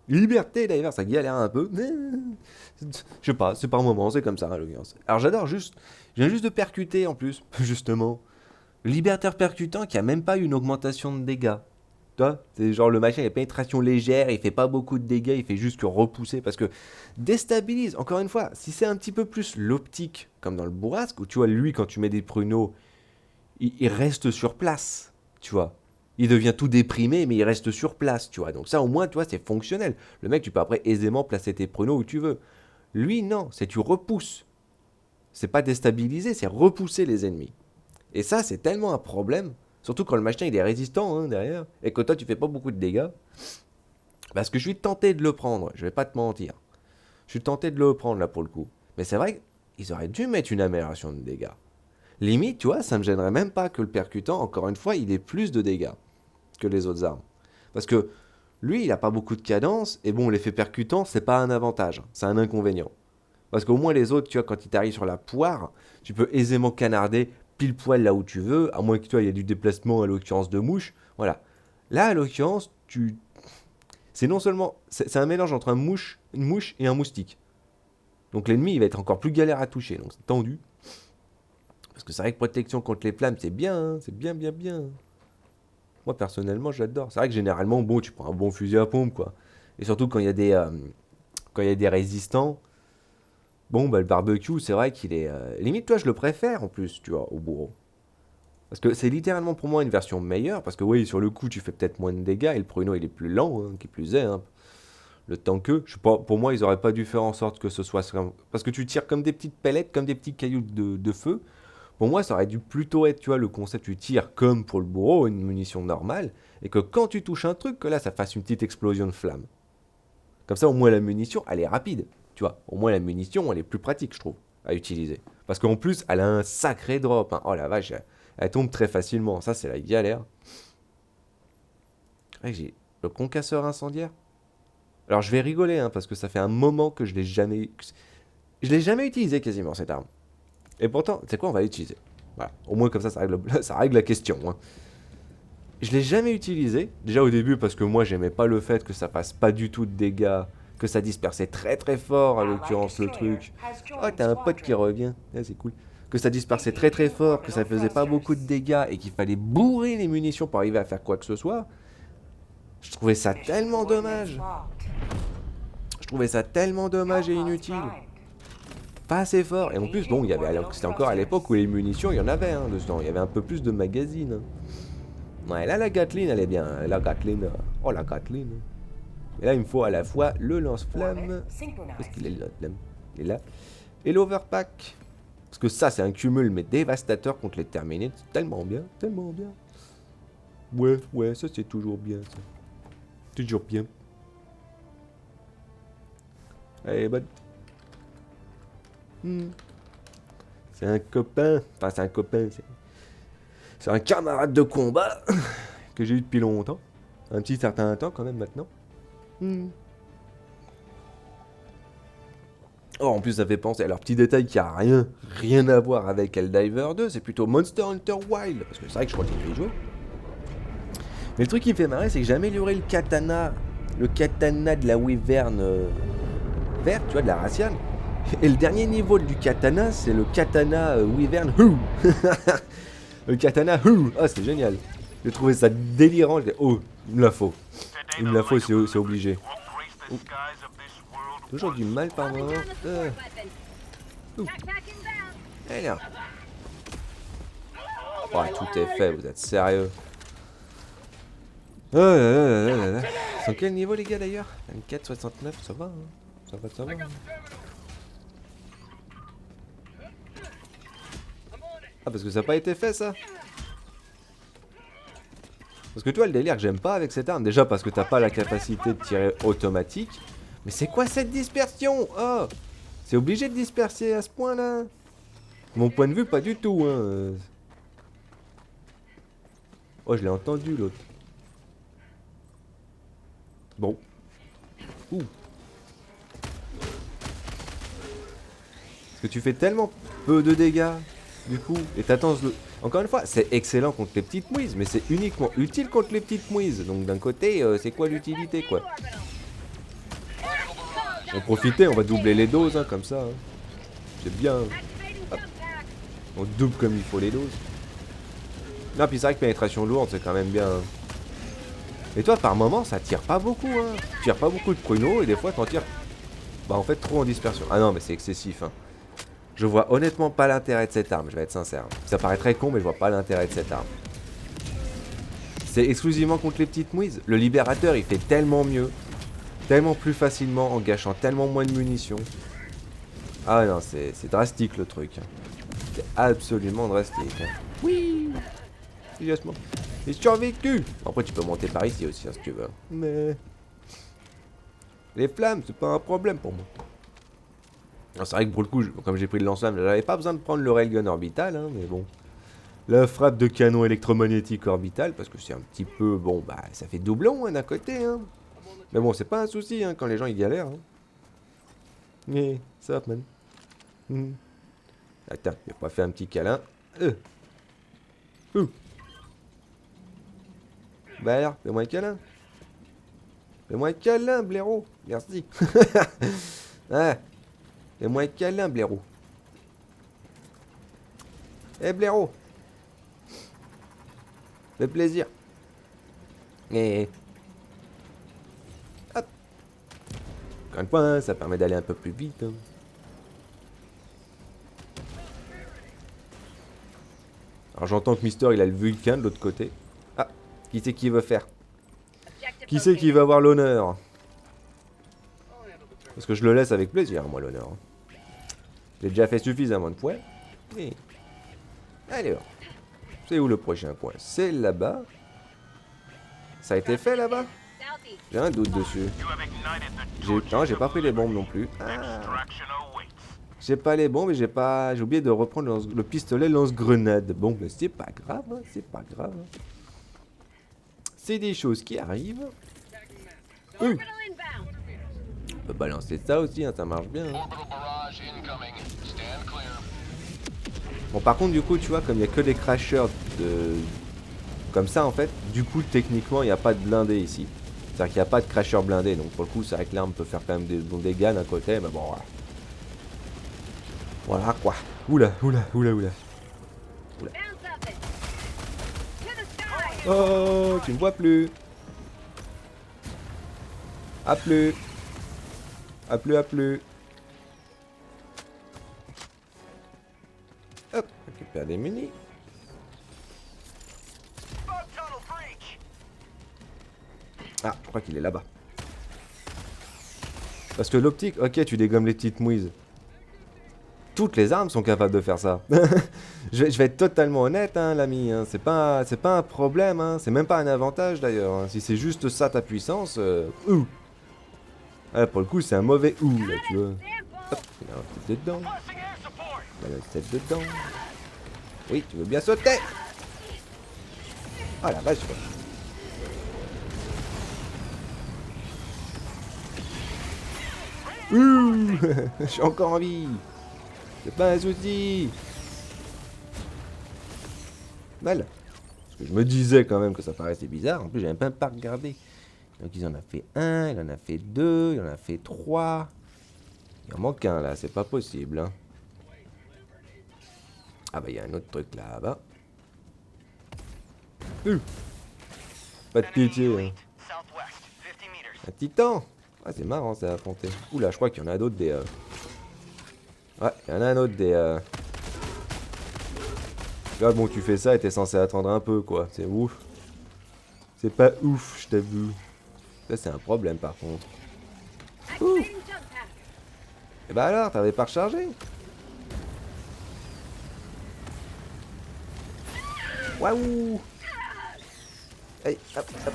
Liberté d'ailleurs, ça galère un peu. Je sais pas, c'est par moment, c'est comme ça, l'audience. Alors j'adore juste. Je viens juste de percuter en plus, justement. Libertaire percutant qui a même pas une augmentation de dégâts. Tu vois, c'est genre le machin, il a pénétration légère, il fait pas beaucoup de dégâts, il fait juste que repousser parce que déstabilise. Encore une fois, si c'est un petit peu plus l'optique, comme dans le bourrasque, où tu vois, lui, quand tu mets des pruneaux, il reste sur place, tu vois. Il devient tout déprimé, mais il reste sur place, tu vois. Donc ça, au moins, tu vois, c'est fonctionnel. Le mec, tu peux après aisément placer tes pruneaux où tu veux. Lui, non, c'est tu repousses. C'est pas déstabiliser, c'est repousser les ennemis. Et ça, c'est tellement un problème. Surtout quand le machin il est résistant hein, derrière. Et que toi tu fais pas beaucoup de dégâts. Parce que je suis tenté de le prendre. Je vais pas te mentir. Je suis tenté de le prendre là pour le coup. Mais c'est vrai qu'ils auraient dû mettre une amélioration de dégâts. Limite, tu vois, ça me gênerait même pas que le percutant, encore une fois, il ait plus de dégâts que les autres armes. Parce que lui, il a pas beaucoup de cadence. Et bon, l'effet percutant, c'est pas un avantage. C'est un inconvénient. Parce qu'au moins les autres, tu vois, quand ils t'arrivent sur la poire, tu peux aisément canarder pile poil là où tu veux, à moins que toi, il y ait du déplacement à l'occurrence de mouche. Voilà. Là, à l'occurrence, c'est non seulement. C'est un mélange entre une mouche et un moustique. Donc l'ennemi, il va être encore plus galère à toucher. Donc c'est tendu. Parce que c'est vrai que protection contre les flammes, c'est bien. Hein, c'est bien, bien, bien. Moi, personnellement, j'adore. C'est vrai que généralement, bon, tu prends un bon fusil à pompe, quoi. Et surtout quand il y a quand il y a des résistants. Bon, bah, le barbecue, c'est vrai qu'il est. Limite, toi, je le préfère en plus, tu vois, au bourreau. Parce que c'est littéralement pour moi une version meilleure. Parce que, oui, sur le coup, tu fais peut-être moins de dégâts. Et le pruneau, il est plus lent, hein, qui plus est. Hein. Le temps que. Je sais pas, pour moi, ils auraient pas dû faire en sorte que ce soit. Parce que tu tires comme des petites pellettes, comme des petits cailloux de feu. Pour moi, ça aurait dû plutôt être, tu vois, le concept, tu tires comme pour le bourreau, une munition normale. Et que quand tu touches un truc, que là, ça fasse une petite explosion de flamme. Comme ça, au moins, la munition, elle est rapide. Tu vois, au moins, la munition, elle est plus pratique, je trouve, à utiliser. Parce qu'en plus, elle a un sacré drop. Hein. Oh la vache, elle tombe très facilement. Ça, c'est la galère. Ouais, j'ai le concasseur incendiaire. Alors, je vais rigoler, hein, parce que ça fait un moment que je l'ai jamais. Je l'ai jamais utilisé quasiment, cette arme. Et pourtant, tu sais quoi, on va l'utiliser. Voilà. Au moins, comme ça règle, ça règle la question. Hein. Je l'ai jamais utilisé. Déjà au début, parce que moi, j'aimais pas le fait que ça fasse pas du tout de dégâts. Que ça dispersait très très fort, à l'occurrence, le truc. Oh, t'as un pote qui revient. Ah, c'est cool. Que ça dispersait très très fort, que ça faisait pas beaucoup de dégâts et qu'il fallait bourrer les munitions pour arriver à faire quoi que ce soit. Je trouvais ça tellement dommage. Je trouvais ça tellement dommage et inutile. Pas assez fort. Et en plus, bon, il y avait, c'était encore à l'époque où les munitions, il y en avait hein, dedans. Il y avait un peu plus de magazines. Hein. Ouais, là, la Gatling, elle est bien. La Gatling. Oh, la Gatling. Et là, il me faut à la fois le lance-flamme. Où est-ce qu'il est le lance-flamme? Il est là. Et l'overpack. Parce que ça, c'est un cumul, mais dévastateur contre les terminites. C'est tellement bien, tellement bien. Ouais, ça, c'est toujours bien, ça. Toujours bien. Allez, bonne. C'est un copain. Enfin, c'est un copain. C'est un camarade de combat que j'ai eu depuis longtemps. Un petit certain temps, quand même, maintenant. Oh, en plus, ça fait penser. Alors, petit détail qui a rien à voir avec Helldiver 2, c'est plutôt Monster Hunter Wild. Parce que c'est vrai que je continue à y jouer. Mais le truc qui me fait marrer, c'est que j'ai amélioré le katana. Le katana de la wyvern verte, tu vois, de la raciale. Et le dernier niveau du katana, c'est le katana wyvern Who. Le katana Who. Ah, c'est génial. J'ai trouvé ça délirant. J'ai dit, oh, il me la faut. Il me la faut, c'est obligé. Oh. Toujours du mal par moment. Allez là. Oh, tout est fait, vous êtes sérieux. Oh là là là là là. Sur quel niveau les gars d'ailleurs 24, 69, ça va hein. Ça va. Hein. Ah parce que ça n'a pas été fait ça. Parce que tu vois le délire que j'aime pas avec cette arme, déjà parce que t'as pas la capacité de tirer automatique. Mais c'est quoi cette dispersion? Oh, c'est obligé de disperser à ce point là. Mon point de vue pas du tout hein. Oh je l'ai entendu l'autre. Bon. Ouh. Parce que tu fais tellement peu de dégâts, du coup, et t'attends le... Encore une fois, c'est excellent contre les petites mouises, mais c'est uniquement utile contre les petites mouises. Donc d'un côté, c'est quoi l'utilité, quoi? On va profiter, on va doubler les doses, hein, comme ça. Hein. C'est bien. Hop. On double comme il faut les doses. Non, puis c'est vrai que pénétration lourde, c'est quand même bien. Hein. Et toi, par moment, ça tire pas beaucoup, hein. Tu tires pas beaucoup de pruneaux et des fois, t'en tires. Bah, en fait, trop en dispersion. Ah non, mais c'est excessif, hein. Je vois honnêtement pas l'intérêt de cette arme, je vais être sincère. Ça paraît très con, mais je vois pas l'intérêt de cette arme. C'est exclusivement contre les petites mouises. Le libérateur, il fait tellement mieux. Tellement plus facilement, en gâchant tellement moins de munitions. Ah non, c'est drastique le truc. C'est absolument drastique. Hein. Oui. Enthousiasmement. J'ai survécu. Après, tu peux monter par ici aussi, hein, si tu veux. Mais... les flammes, c'est pas un problème pour moi. C'est vrai que pour le coup, comme j'ai pris le lance-flamme, j'avais pas besoin de prendre le railgun orbital, hein, mais bon. La frappe de canon électromagnétique orbital, parce que c'est un petit peu... bon, bah, ça fait doublon, hein, d'un côté, hein. Mais bon, c'est pas un souci, hein, quand les gens, ils galèrent, hein. Mais, ça va, man. Attends, j'ai pas fait un petit câlin. Bah alors, fais-moi un câlin. Fais-moi un câlin, blaireau. Merci. Ah, fais-moi un câlin, blaireau. Eh, blaireau. Fais plaisir. Et... hop. Encore une fois, hein, ça permet d'aller un peu plus vite. Hein. Alors j'entends que Mister, il a le Vulcain de l'autre côté. Ah, qui c'est qui veut faire? Qui c'est qui va avoir l'honneur? Parce que je le laisse avec plaisir, moi, l'honneur. J'ai déjà fait suffisamment de points. Et... alors, c'est où le prochain point? C'est là-bas. Ça a été fait là-bas? J'ai un doute dessus. Non, j'ai pas pris les bombes non plus. Ah. J'ai pas les bombes et j'ai oublié de reprendre le pistolet lance-grenade. Bon, mais c'est pas grave, hein, c'est pas grave. C'est des choses qui arrivent. On peut balancer ça aussi, hein, ça marche bien. Hein. Bon, par contre, du coup, tu vois, comme il n'y a que des crashers comme ça, en fait, du coup, techniquement, il n'y a pas de blindé ici. C'est-à-dire qu'il n'y a pas de crasher blindé. Donc, pour le coup, c'est vrai que l'arme peut faire quand même des bons dégâts d'un côté, mais bon, voilà. Voilà, quoi. Oula. Oh, tu ne vois plus. À plus. Hop, récupère des munis. Ah, je crois qu'il est là-bas. Parce que l'optique, ok, tu dégommes les petites mouises. Toutes les armes sont capables de faire ça. je vais être totalement honnête, hein, l'ami. Hein. C'est pas un problème. Hein. C'est même pas un avantage d'ailleurs. Hein. Si c'est juste ça ta puissance, ah, pour le coup, c'est un mauvais là, tu vois. Hop, il y a un truc dedans. Il y a une tête dedans. Oui, tu veux bien sauter? Ah la vache, quoi. Je suis encore en vie. C'est pas un souci. Voilà. Parce que je me disais quand même que ça paraissait bizarre. En plus, j'avais même pas regardé. Donc, ils en ont fait un, il en a fait deux, il en a fait trois. Il en manque un là, c'est pas possible. Hein. Ah bah, il y a un autre truc là-bas. Pas de pitié. Hein. Un titan. Ah, c'est marrant ça à affronter. Oula, je crois qu'il y en a d'autres des... Ouais, il y en a un autre des... Là, bon, tu fais ça et t'es censé attendre un peu, quoi. C'est ouf. C'est pas ouf, je t'avoue. Ça, c'est un problème, par contre. Ouh. Et bah alors, t'avais pas rechargé? Waouh. Hey, hop, hop.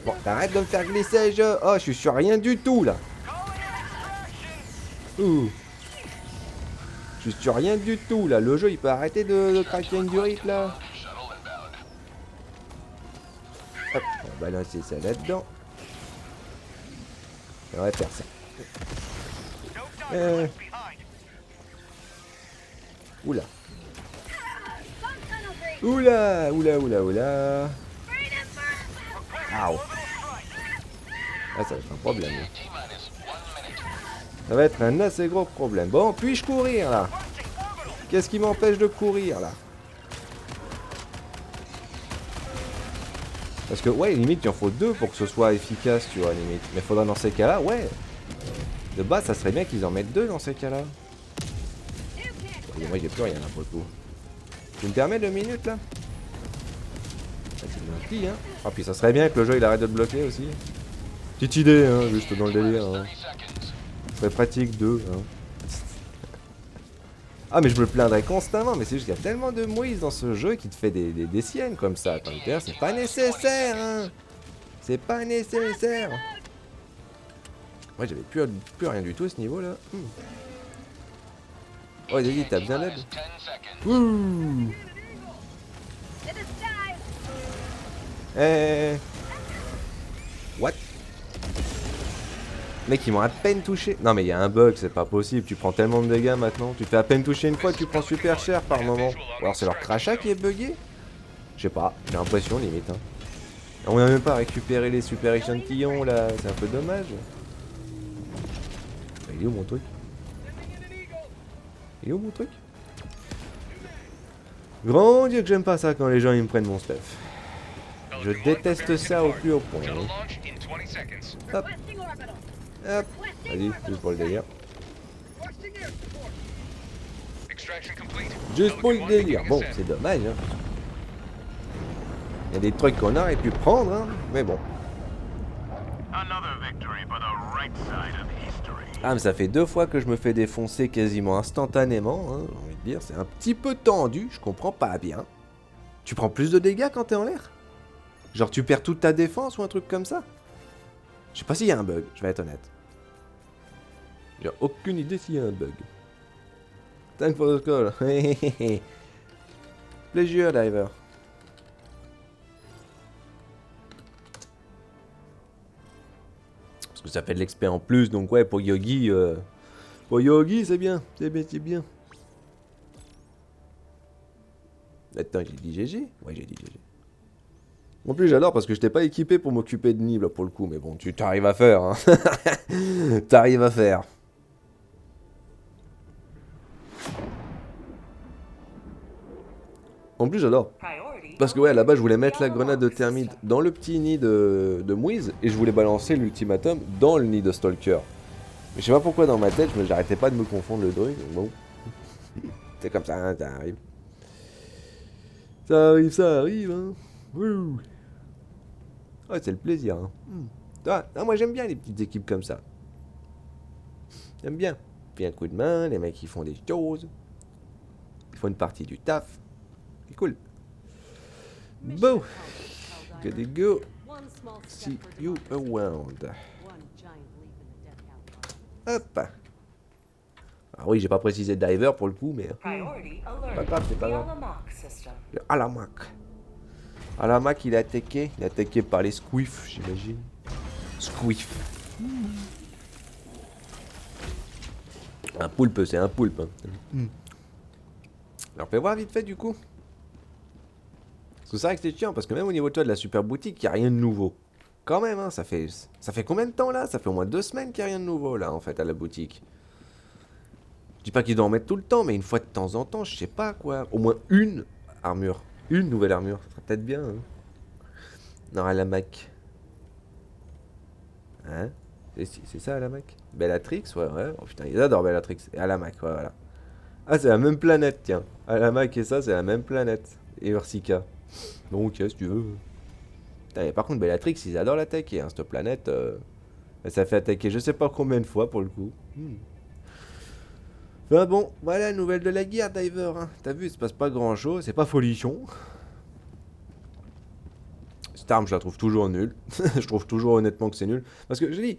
Bon, t'arrêtes de me faire glisser, Oh, je suis sur rien du tout, là. Ouh. Je suis sur rien du tout, là. Le jeu, il peut arrêter de craquer une durite, là. Hop, on va balancer ça là-dedans. On va faire ça. Oula. Oula. Ah, ça va être un problème. Ça va être un assez gros problème. Bon, puis-je courir, là? Qu'est-ce qui m'empêche de courir, là? Parce que, ouais, limite, il en faut 2 pour que ce soit efficace, tu vois, limite. Mais faudra dans ces cas-là, ouais. De base, ça serait bien qu'ils en mettent 2 dans ces cas-là. Moi, j'ai plus rien, là, pour le coup. Tu me permets 2 minutes, là? Ah, c'est gentil, hein. Ah, puis ça serait bien que le jeu, il arrête de te bloquer, aussi. Petite idée, hein, juste dans le délire, hein. Ça serait pratique, 2, hein. Ah, mais je me plaindrais constamment, mais c'est juste qu'il y a tellement de mouise dans ce jeu qui te fait des siennes comme ça. Attends, c'est pas nécessaire, hein. C'est pas nécessaire. Ouais, j'avais plus rien du tout à ce niveau-là. Oh, vas-y, t'as besoin d'aide? Wouh. What? Mec, ils m'ont à peine touché. Non, mais il y a un bug, c'est pas possible. Tu prends tellement de dégâts maintenant. Tu te fais à peine toucher une fois, tu prends super cher par moment. Ou alors c'est leur crachat qui est bugué? Je sais pas, j'ai l'impression limite. Hein. On n'a même pas récupéré les super échantillons là, c'est un peu dommage. Il est où mon truc? Il est où mon truc? Grand Dieu que j'aime pas ça quand les gens ils me prennent mon stuff. Je déteste ça au plus haut point. Hein. Hop. Hop. Vas-y, juste pour le délire. Juste pour le délire. Bon, c'est dommage. Hein. Il y a des trucs qu'on aurait pu prendre, hein. Mais bon. Ah, mais ça fait 2 fois que je me fais défoncer quasiment instantanément, hein, j'ai envie de dire. C'est un petit peu tendu, je comprends pas bien. Tu prends plus de dégâts quand t'es en l'air? Genre tu perds toute ta défense ou un truc comme ça? Je sais pas s'il y a un bug, je vais être honnête. J'ai aucune idée s'il y a un bug. Thank for the call. Pleasure, diver. Parce que ça fait de l'XP en plus, donc ouais, pour Yogi, c'est bien, c'est bien, c'est bien. Attends, j'ai dit GG? Ouais, j'ai dit GG. En plus, j'adore parce que je t'ai pas équipé pour m'occuper de Nib, là, pour le coup, mais bon, tu t'arrives à faire, hein. T'arrives à faire. En plus, j'adore. Parce que ouais, là-bas, je voulais mettre la grenade de thermite dans le petit nid de Mouise et je voulais balancer l'ultimatum dans le nid de Stalker. Mais je sais pas pourquoi dans ma tête, j'arrêtais pas de me confondre le truc. Bon, c'est comme ça, hein, ça arrive. Ça arrive, hein. Wouh. Ouais, c'est le plaisir, hein. Ah, moi, j'aime bien les petites équipes comme ça. J'aime bien. Puis un coup de main, les mecs, ils font des choses. Ils font une partie du taf. C'est cool. Bon. Gotta go. See you around. Hop. Ah oui, j'ai pas précisé diver pour le coup, mais... Pas grave, c'est pas grave. Le Alamak. Alamak, il est attaqué. Il est attaqué par les squiffs, j'imagine. Squiff. Un poulpe, c'est un poulpe. Hein. Alors, fais voir vite fait, du coup. Parce que c'est vrai que c'est chiant, parce que même au niveau de la super boutique, il n'y a rien de nouveau. Quand même, hein, ça fait combien de temps, là? Ça fait au moins 2 semaines qu'il n'y a rien de nouveau, là, en fait, à la boutique. Je dis pas qu'ils doivent en mettre tout le temps, mais une fois de temps en temps, je sais pas, quoi. Au moins une armure. Une nouvelle armure, ça serait peut-être bien, hein. Non, à la Mac. Hein? C'est ça, à la Mac? Bellatrix, ouais. Oh putain, ils adorent Bellatrix. Et à la Mac, ouais, voilà. Ah, c'est la même planète, tiens. À la Mac et ça, c'est la même planète. Et Ursika. Bon, ok, si tu veux. Putain, et par contre, Bellatrix, ils adorent l'attaquer, hein, cette planète. Ça fait attaquer je sais pas combien de fois, pour le coup. Enfin bon, voilà, nouvelle de la guerre, Diver. Hein. T'as vu, il se passe pas grand-chose, c'est pas folichon. Cette arme, je la trouve toujours nulle. Je trouve toujours honnêtement que c'est nul. Parce que, je dis,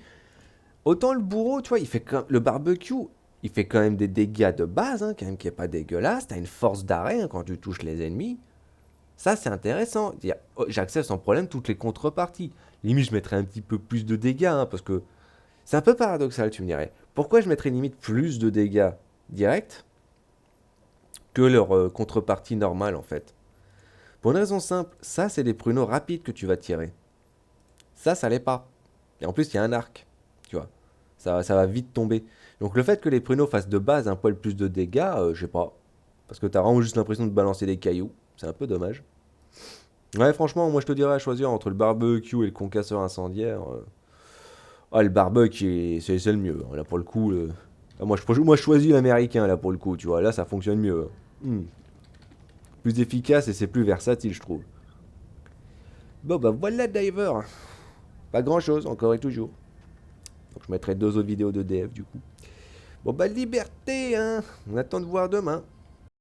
autant le bourreau, tu vois, il fait quand... le barbecue, il fait quand même des dégâts de base, hein, quand même, qui est pas dégueulasse. T'as une force d'arrêt hein, quand tu touches les ennemis. Ça, c'est intéressant. J'accède sans problème toutes les contreparties. Limite, je mettrais un petit peu plus de dégâts, hein, parce que c'est un peu paradoxal, tu me dirais. Pourquoi je mettrais limite plus de dégâts directs que leur contrepartie normale, en fait? Pour une raison simple, ça, c'est des pruneaux rapides que tu vas tirer. Ça l'est pas. Et en plus, il y a un arc, tu vois. Ça va vite tomber. Donc le fait que les pruneaux fassent de base un poil plus de dégâts, je sais pas. Parce que t'as vraiment juste l'impression de balancer des cailloux. C'est un peu dommage. Ouais, franchement, moi je te dirais à choisir entre le barbecue et le concasseur incendiaire. Ah, le barbecue, c'est le mieux, hein. Là pour le coup, ah, moi je choisis l'américain là pour le coup, tu vois. Là ça fonctionne mieux, hein. Plus efficace et c'est plus versatile, je trouve. Bon bah voilà Diver. Pas grand chose, encore et toujours. Donc je mettrai deux autres vidéos de DF du coup. Bon bah liberté, hein. On attend de voir demain.